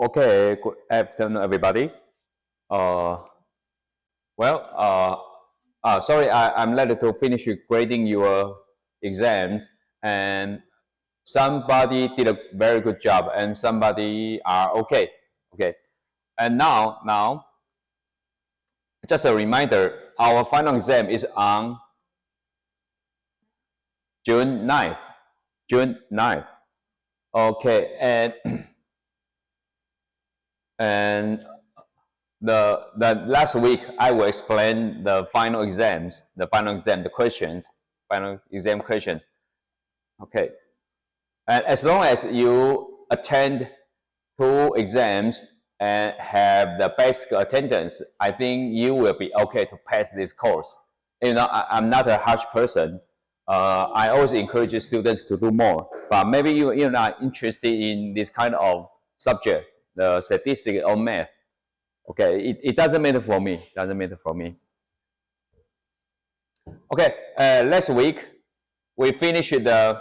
Okay, good afternoon, everybody. Sorry, I'm late to finish grading your exams, and somebody did a very good job, and somebody are okay. Okay, and now, just a reminder, our final exam is on June 9th. June 9th. Okay, and the last week I will explain the final exam questions. Okay, and as long as you attend 2 exams and have the basic attendance, I think you will be okay to pass this course. You know, I'm not a harsh person. I always encourage students to do more, but maybe you're not interested in this kind of subject, the statistics or math. Okay, it doesn't matter for me. Okay, last week we finished the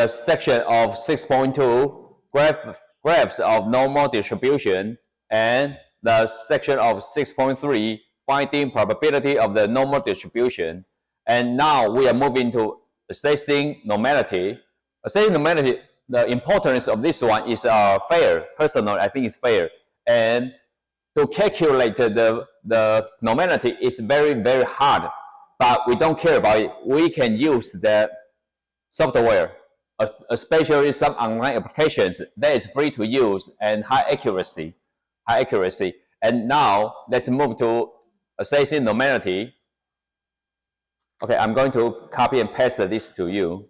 section of 6.2 graphs of normal distribution, and the section of 6.3 finding probability of the normal distribution. And now we are moving to assessing normality. Assessing normality, the importance of this one is fair. Personally, I think it's fair. And to calculate the normality is very, very hard, but we don't care about it. We can use the software, especially some online applications that is free to use and high accuracy. And now let's move to assessing normality. Okay, I'm going to copy and paste this to you.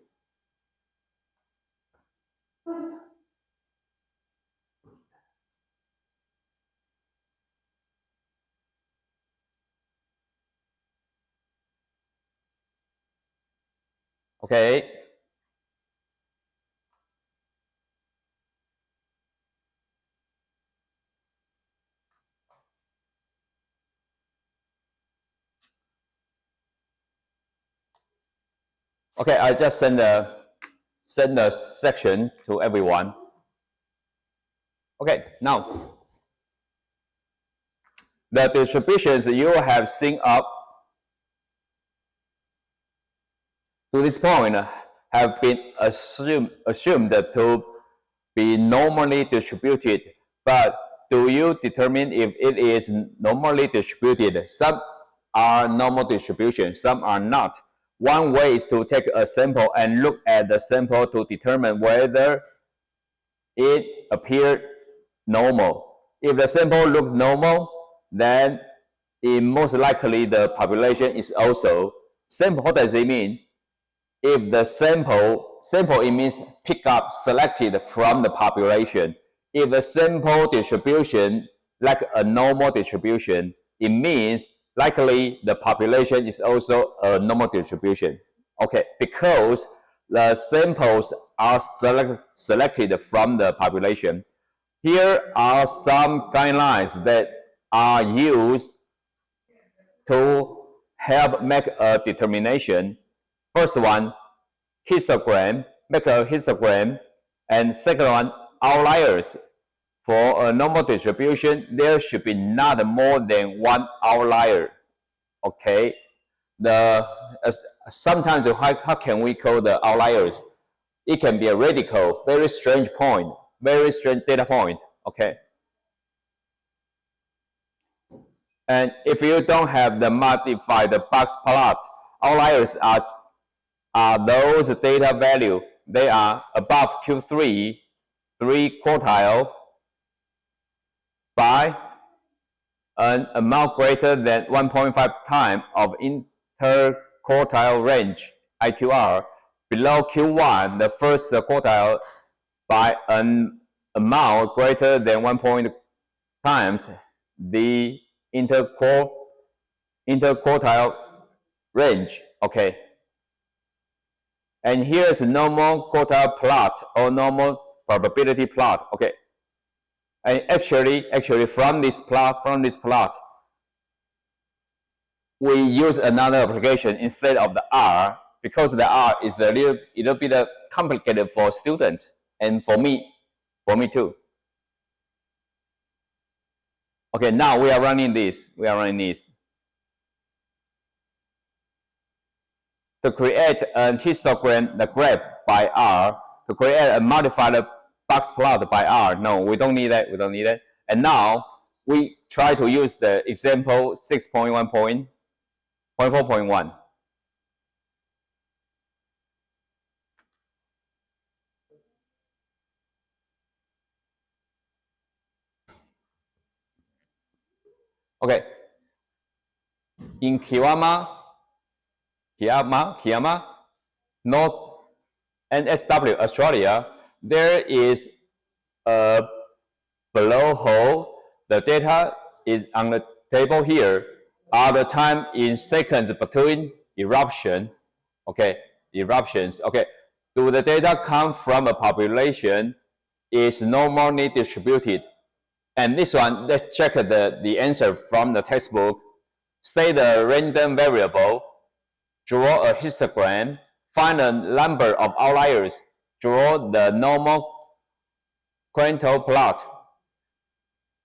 Okay. Okay, I just send the section to everyone. Okay, now the distributions you have seen up to this point have been assumed to be normally distributed, but do you determine if it is normally distributed? Some are normal distribution, some are not. One way is to take a sample and look at the sample to determine whether it appeared normal. If the sample looks normal, then it most likely the population is also sample. What does it mean? If the sample, it means pick up, selected from the population. If the sample distribution like a normal distribution, it means likely the population is also a normal distribution. Okay, because the samples are selected from the population. Here are some guidelines that are used to help make a determination. First one, histogram, make a histogram. And second one, outliers. For a normal distribution, there should be not more than one outlier. Okay, sometimes how can we call the outliers? It can be a radical, very strange point, very strange data point. Okay, and if you don't have the modified box plot, outliers are those data value. They are above Q3, 3 quartile, by an amount greater than 1.5 times of interquartile range, IQR, below Q1, the first quartile, by an amount greater than 1 times the interquartile range. Okay. And here is a normal quartile plot or normal probability plot. Okay. And actually from this plot, we use another application instead of the R. because the R is a little bit complicated for students and for me too. Okay, now we are running this. To create a histogram, the graph by R, to create a modified box plot by R. No, we don't need that. And now we try to use the example 6.1.4.1. Okay. In Kiama, North NSW, Australia, there is a blow hole. The data is on the table here. Are the time in seconds between eruptions. Okay, eruptions. Okay, do the data come from a population is normally distributed? And this one, let's check the answer from the textbook. Say the random variable, draw a histogram, find a number of outliers, draw the normal quantile plot.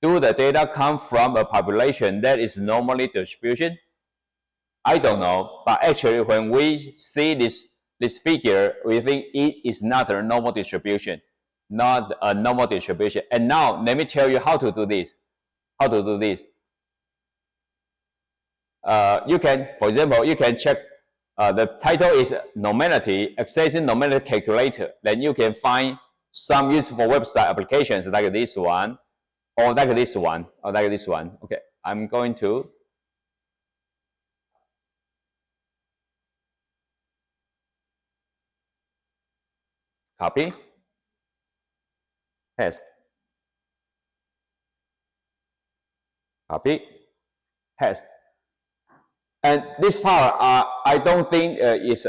Do the data come from a population that is normally distributed? I don't know, but actually when we see this figure, we think it is not a normal distribution. And now let me tell you how to do this. You can, for example, you can check the title is Normality, accessing Normality calculator. Then you can find some useful website applications like this one, or like this one. Okay, I'm going to copy, paste, copy, paste. And this part, I don't think is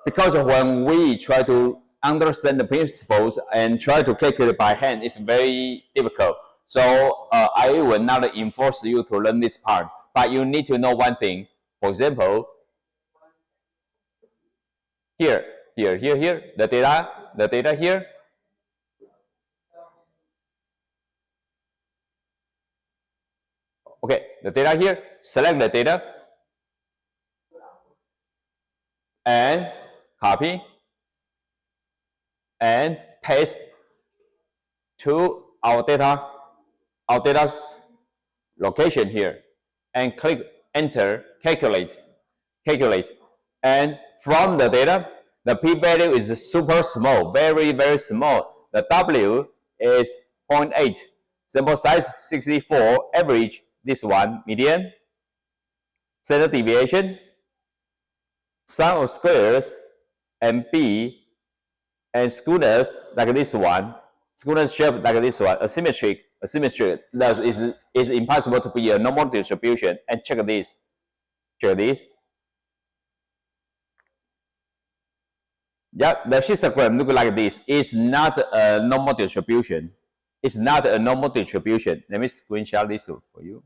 because when we try to understand the principles and try to calculate by hand, it's very difficult. So I will not enforce you to learn this part, but you need to know one thing. For example, here, the data here. Okay, the data here, select the data and copy and paste to our data's location here, and click enter, calculate. And from the data, the p-value is super small, very small. The w is 0.8, sample size 64, average this one, median, standard deviation, sum of squares, and b, and skewness like this one, skewness shape like this one, asymmetric. Thus is impossible to be a normal distribution. And check this. Yeah, the histogram look like this. It's not a normal distribution. Let me screenshot this for you.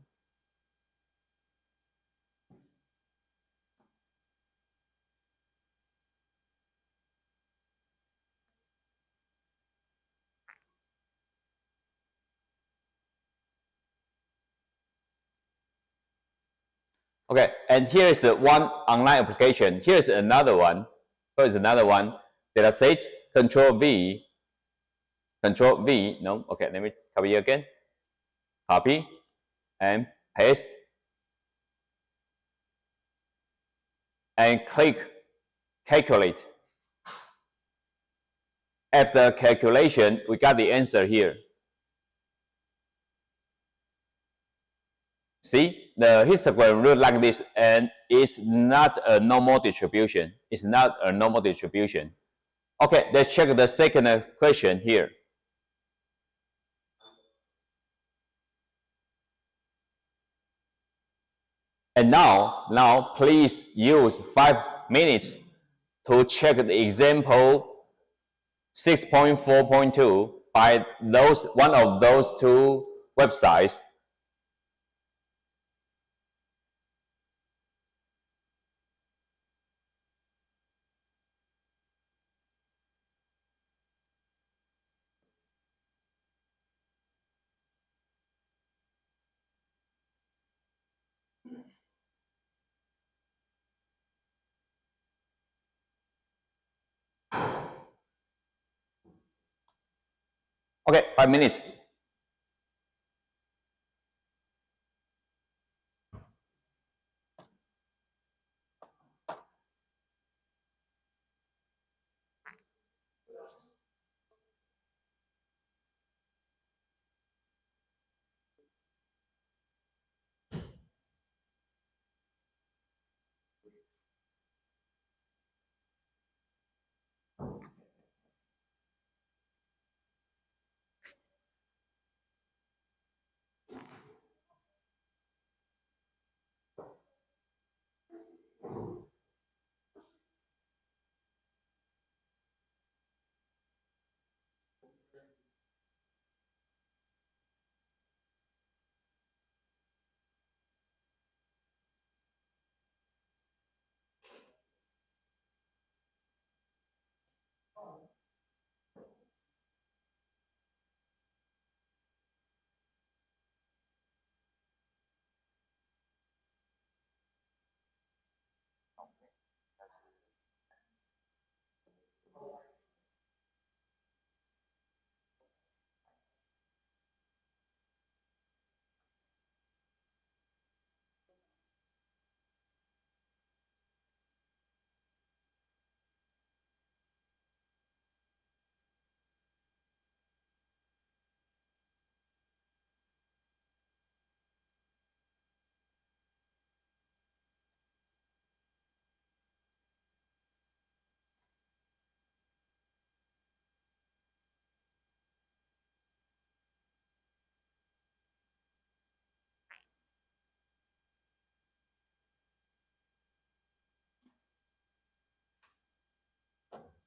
Okay, and here is one online application. Here's another one. Data set, Control V. No, okay, let me copy again. Copy and paste. And click calculate. After calculation, we got the answer here. See, the histogram looks like this, and it's not a normal distribution. Okay, let's check the second question here. And now please use 5 minutes to check the example 6.4.2 by one of those two websites. Okay, 5 minutes.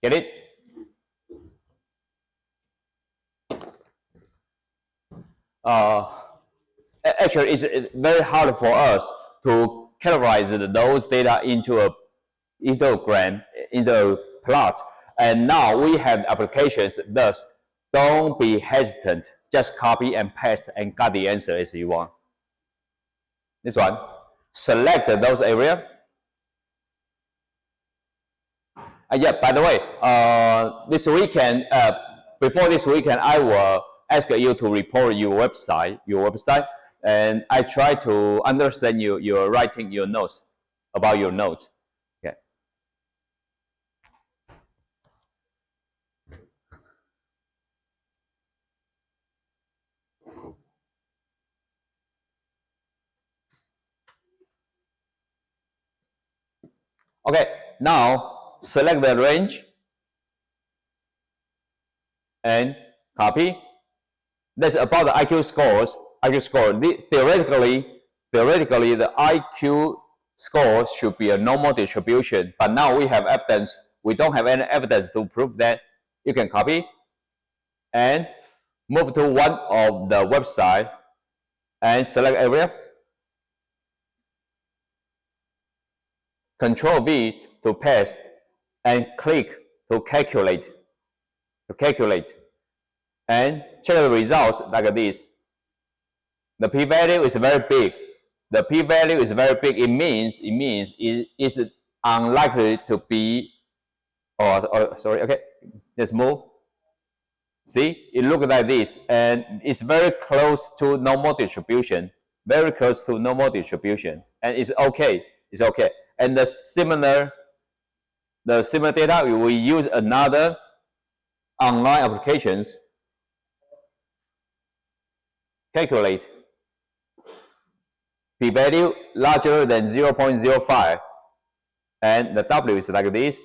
Get it? Actually, it's very hard for us to categorize those data into a plot. And now we have applications. Thus, don't be hesitant. Just copy and paste and got the answer as you want. This one. Select those areas. Yeah, by the way, this weekend, before this weekend, I will ask you to report your website, and I try to understand you're writing your notes about your notes. Okay. Okay, now select the range and copy. That's about the IQ scores. Theoretically, the IQ score should be a normal distribution, but now we have evidence. We don't have any evidence to prove that. You can copy and move to one of the website and select area. Control V to paste and click to calculate. And check the results like this. The p-value is very big. It means it is unlikely to be. Sorry. Okay, let's move. See, it looks like this, and it's very close to normal distribution. And it's okay. And the similar data, we use another online applications. Calculate p-value larger than 0.05, and the W is like this.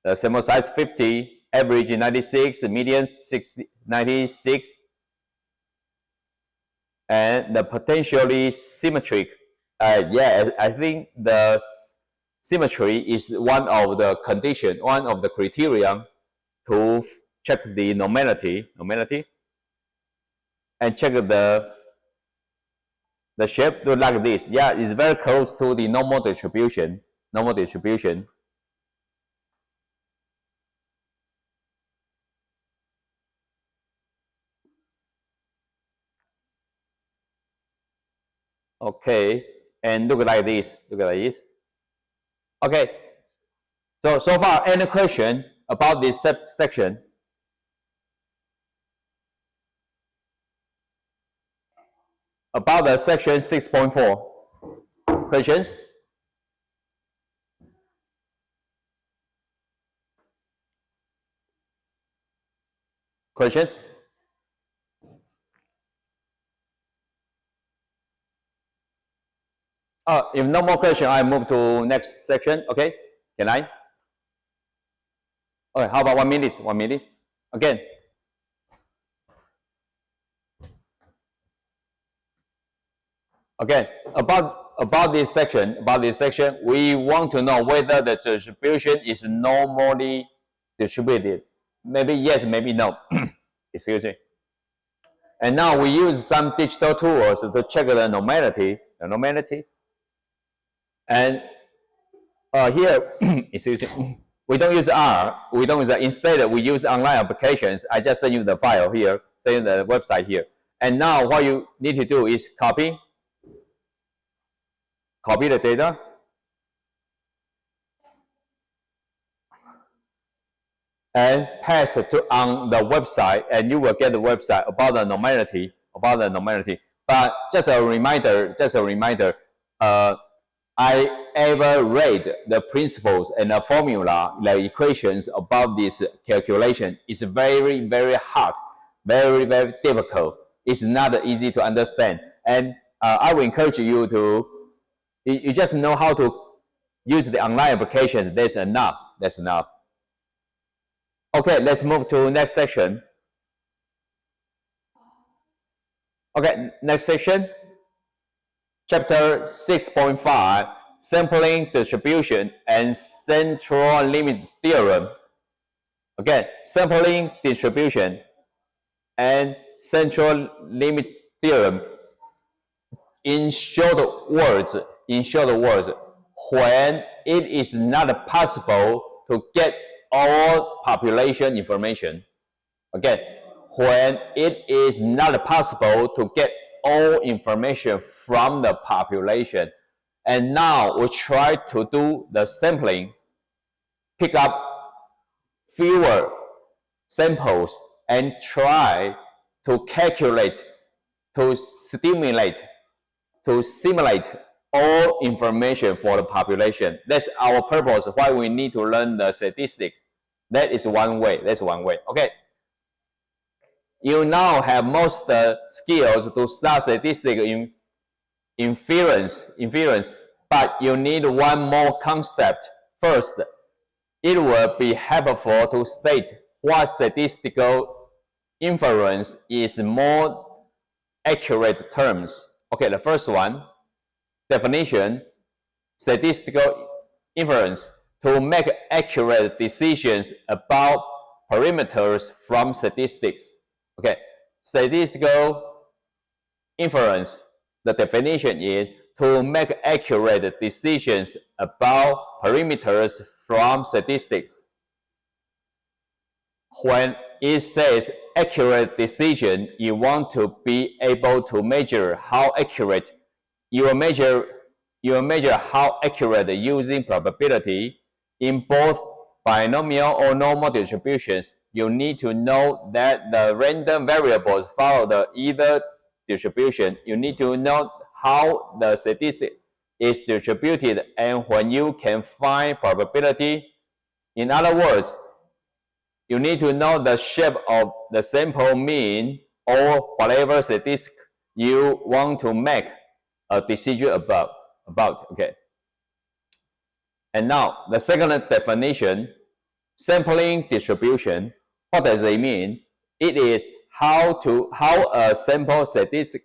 The sample size 50, average 96, median 96, and the potentially symmetric. Yeah, I think the symmetry is one of the condition, one of the criteria to check the normality, and check the shape look like this. Yeah, it's very close to the normal distribution. Okay, and look like this. Okay, so far, any question about this section? about the section 6.4. Questions? Questions? If no more question, I move to next section. Okay, can I? Okay, how about 1 minute? 1 minute. Again. Okay, about this section, we want to know whether the distribution is normally distributed. Maybe yes, maybe no. Excuse me. And now we use some digital tools to check the normality. And here, excuse me, we don't use R. We don't use instead we use online applications. I just send you the file here, send you the website here. And now what you need to do is copy the data. And paste to on the website, and you will get the website about the normality. But just a reminder, I ever read the principles and the formula, the equations about this calculation. It's very, very hard, very, very difficult. It's not easy to understand. And I will encourage you to, you just know how to use the online applications. That's enough. Okay, let's move to next section. Okay, next section. Chapter 6.5, Sampling Distribution and Central Limit Theorem. Okay, Sampling Distribution and Central Limit Theorem. In short words, when it is not possible to get all population information. Okay, when it is not possible to get all information from the population, and now we try to do the sampling, pick up fewer samples and try to calculate, to simulate all information for the population. That's our purpose, why we need to learn the statistics. That is one way. Okay. You now have most skills to start statistics in inference, but you need one more concept. First, it will be helpful to state what statistical inference is more accurate terms. Okay, the first one, definition, statistical inference, to make accurate decisions about parameters from statistics. Okay, statistical inference, the definition is to make accurate decisions about parameters from statistics. When it says accurate decision, you want to be able to measure how accurate. You will measure how accurate using probability in both binomial or normal distributions. You need to know that the random variables follow the either distribution. You need to know how the statistic is distributed and when you can find probability. In other words, you need to know the shape of the sample mean or whatever statistic you want to make a decision about. Okay. And now the second definition, sampling distribution. What does it mean? It is how a sample statistic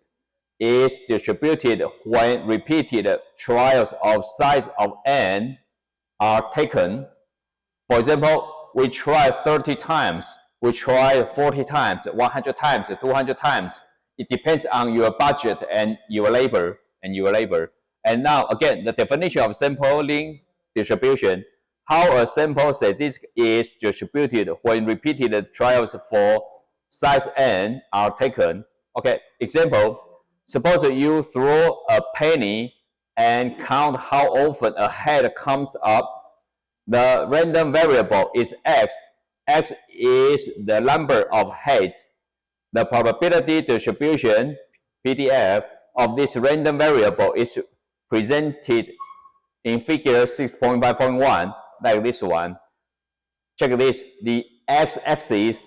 is distributed when repeated trials of size of n are taken. For example, we try 30 times, we try 40 times, 100 times, 200 times. It depends on your budget and your labor. And now again, the definition of sampling distribution, how a sample statistic is distributed when repeated trials for size n are taken. Okay, example, suppose you throw a penny and count how often a head comes up. The random variable is x. X is the number of heads. The probability distribution, PDF, of this random variable is presented in figure 6.5.1, like this one. Check this, the x-axis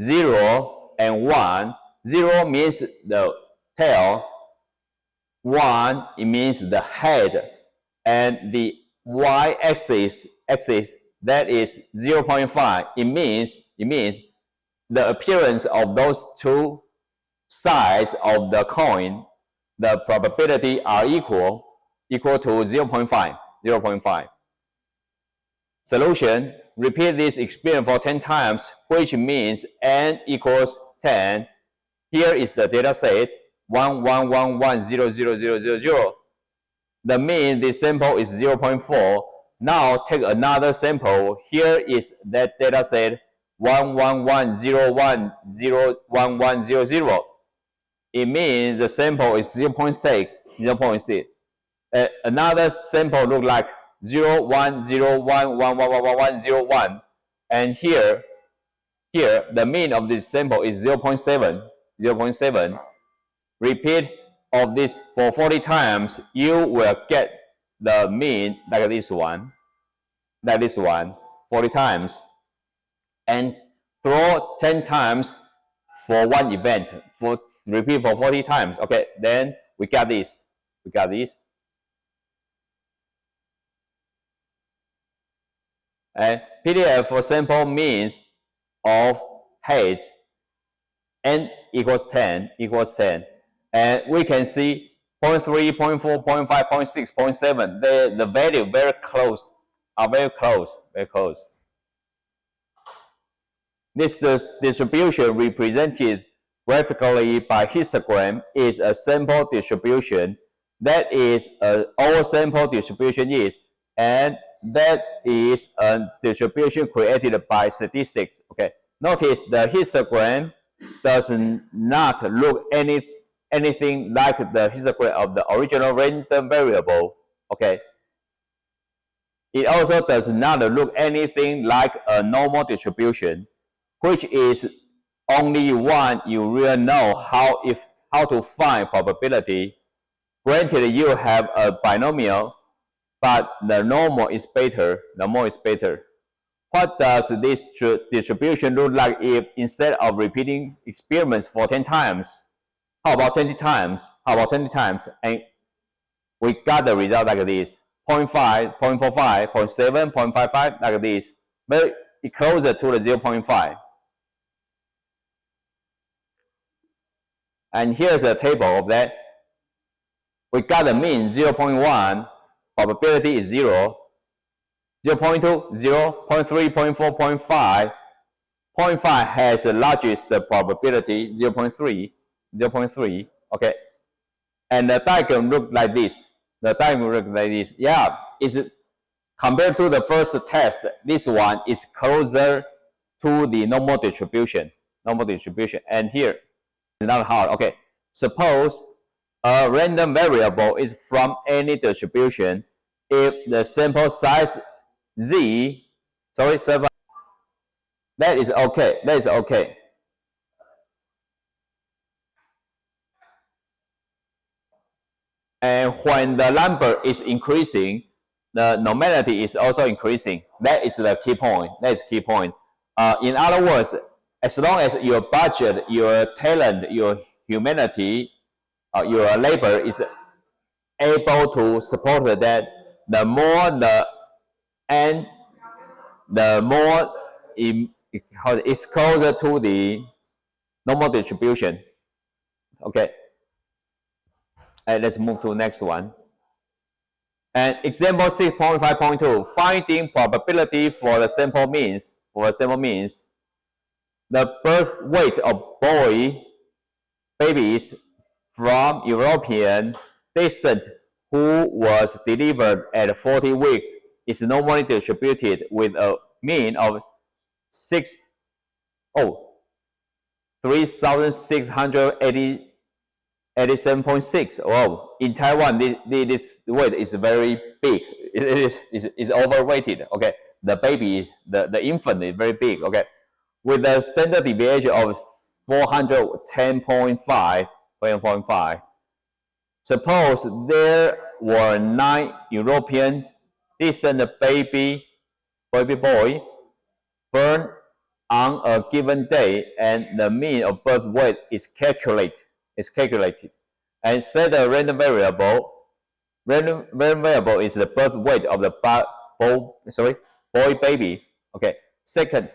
0 and 1. 0 means the tail, 1 it means the head, and the y-axis that is 0.5. It means the appearance of those two sides of the coin, the probability are equal to 0.5. Solution: repeat this experiment for 10 times, which means n equals 10. Here is the data set 111100000. The mean this sample is 0.4. Now take another sample. Here is that data set 111010110. It means the sample is 0.6. Another sample look like 0.101111101, and here the mean of this sample is 0.7. Repeat of this for 40 times, you will get the mean like this one, 40 times, and throw 10 times for one event. Repeat for 40 times. Okay, then we got this. And PDF for sample means of heads, n equals 10, and we can see 0.3, 0.4, 0.5, 0.6, 0.7. The value very close. This distribution represented graphically by histogram is a sample distribution. That is all sample distribution is, and that is a distribution created by statistics. Okay, notice the histogram does not look anything like the histogram of the original random variable. Okay, it also does not look anything like a normal distribution, which is only one you really know how to find probability. Granted, you have a binomial, but the normal is better. What does this distribution look like if instead of repeating experiments for 10 times, how about 20 times? And we got the result like this: 0.5, 0.45, 0.7, 0.55, like this. Very closer to the 0.5. And here's a table of that. We got the mean 0.1, probability is 0, 0.2, 0, 0.3, 0.4, 0.5. 0.5 has the largest probability, 0.3, okay. And the diagram look like this. Yeah, it's compared to the first test, this one is closer to the normal distribution. And here, it's not hard. Okay, suppose a random variable is from any distribution. If the sample size z, that is okay. And when the number is increasing, the normality is also increasing. That is the key point. In other words, as long as your budget, your talent, your humanity, your labor is able to support that, the more it's closer to the normal distribution. Okay. And let's move to the next one. And example 6.5.2, finding probability for the sample means. The birth weight of babies from European descent who was delivered at 40 weeks is normally distributed with a mean of 3,687.6. Oh, in Taiwan, this weight is very big. It is overweighted. Okay, the baby, the infant is very big. Okay, with a standard deviation of 410.5. Suppose there were 9 European descent baby boy born on a given day, and the mean of birth weight is calculated, and set a random variable. Random variable is the birth weight of the boy baby. Okay. Second,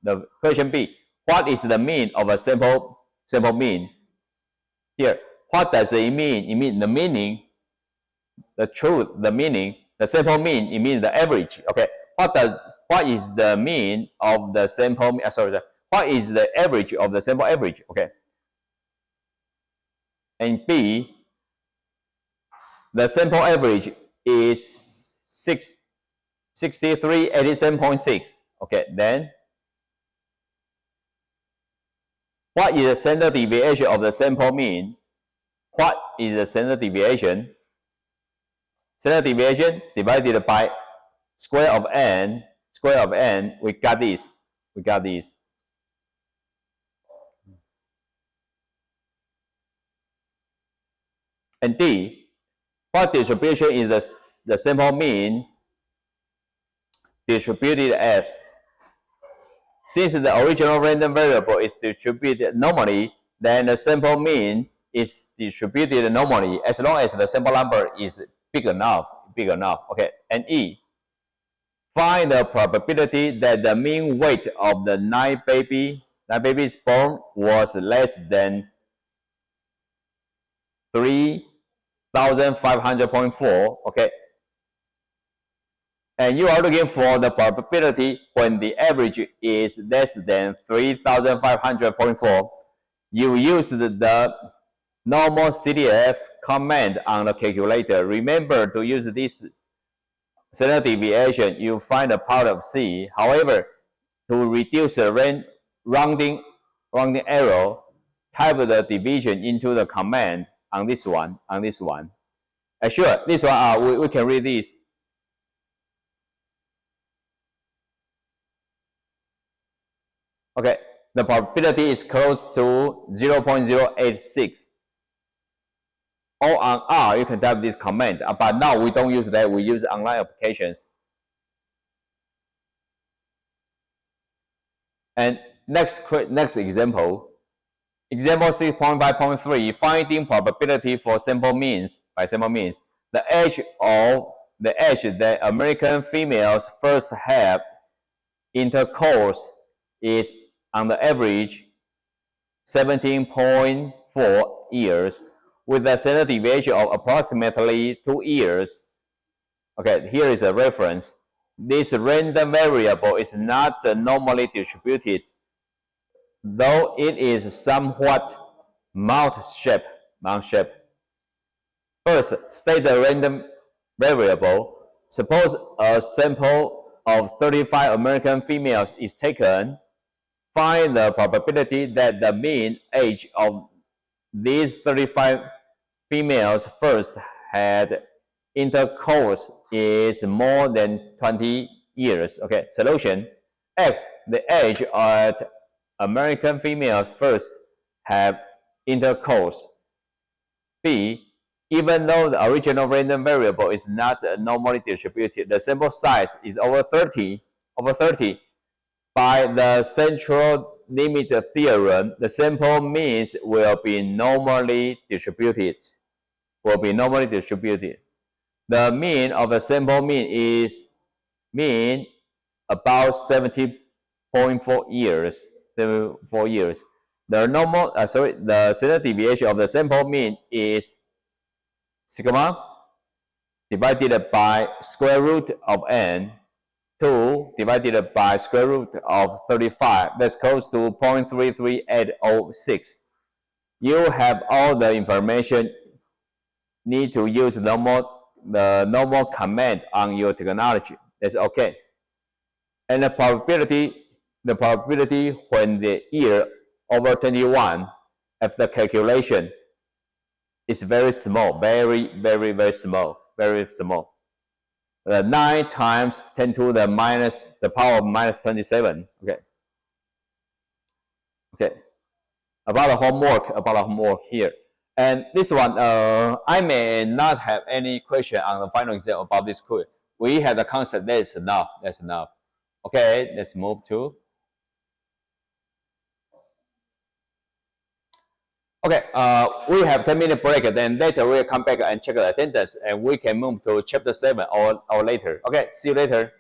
the question B: what is the mean of a sample mean? Here, what does it mean? It means the meaning, the truth, the meaning. The sample mean, it means the average. Okay. What is the mean of the sample? What is the average of the sample average? Okay. And B, the sample average is 6387.6. Okay. Then, what is the standard deviation of the sample mean? What is the standard deviation? Standard deviation divided by square of n, we got this. And D, what distribution is the sample mean distributed as? Since the original random variable is distributed normally, then the sample mean is distributed normally as long as the sample number is big enough. Okay. And E, find the probability that the mean weight of the 9 babies born was less than 3,500.4. Okay. And you are looking for the probability when the average is less than 3,500.4. You use the normal CDF command on the calculator. Remember to use this standard deviation. You find the part of C. However, to reduce the rounding error, type the division into the command on this one. Sure, this one we can read this. Okay, the probability is close to 0.086. Or on R, you can type this command, but now we don't use that. We use online applications. And next example, example 6.5.3, finding probability for sample means. By sample means, the age that American females first have intercourse is on the average 17.4 years, with a standard deviation of approximately 2 years. Okay, here is a reference. This random variable is not normally distributed, though it is somewhat mound-shaped. First, state the random variable. Suppose a sample of 35 American females is taken. Find the probability that the mean age of these 35 females first had intercourse is more than 20 years. Okay, solution. X, the age at American females first have intercourse. B, even though the original random variable is not normally distributed, the sample size is over 30. By the central limit theorem, the sample means will be normally distributed. The mean of the sample mean is about 70.4 years. The standard deviation of the sample mean is sigma divided by square root of n. 2 divided by square root of 35. That's close to 0.33806. You have all the information. Need to use the normal command on your technology. That's okay. And the probability when the year over 21 after calculation is very small, very small. 9 times 10 to the power of minus 27. Okay. About the homework here. And this one, I may not have any question on the final exam about this quiz. We have the concept. That's enough. That's enough. Okay, let's move to. Okay, we have 10-minute break. Then later we'll come back and check the attendance, and we can move to chapter 7 or later. Okay, see you later.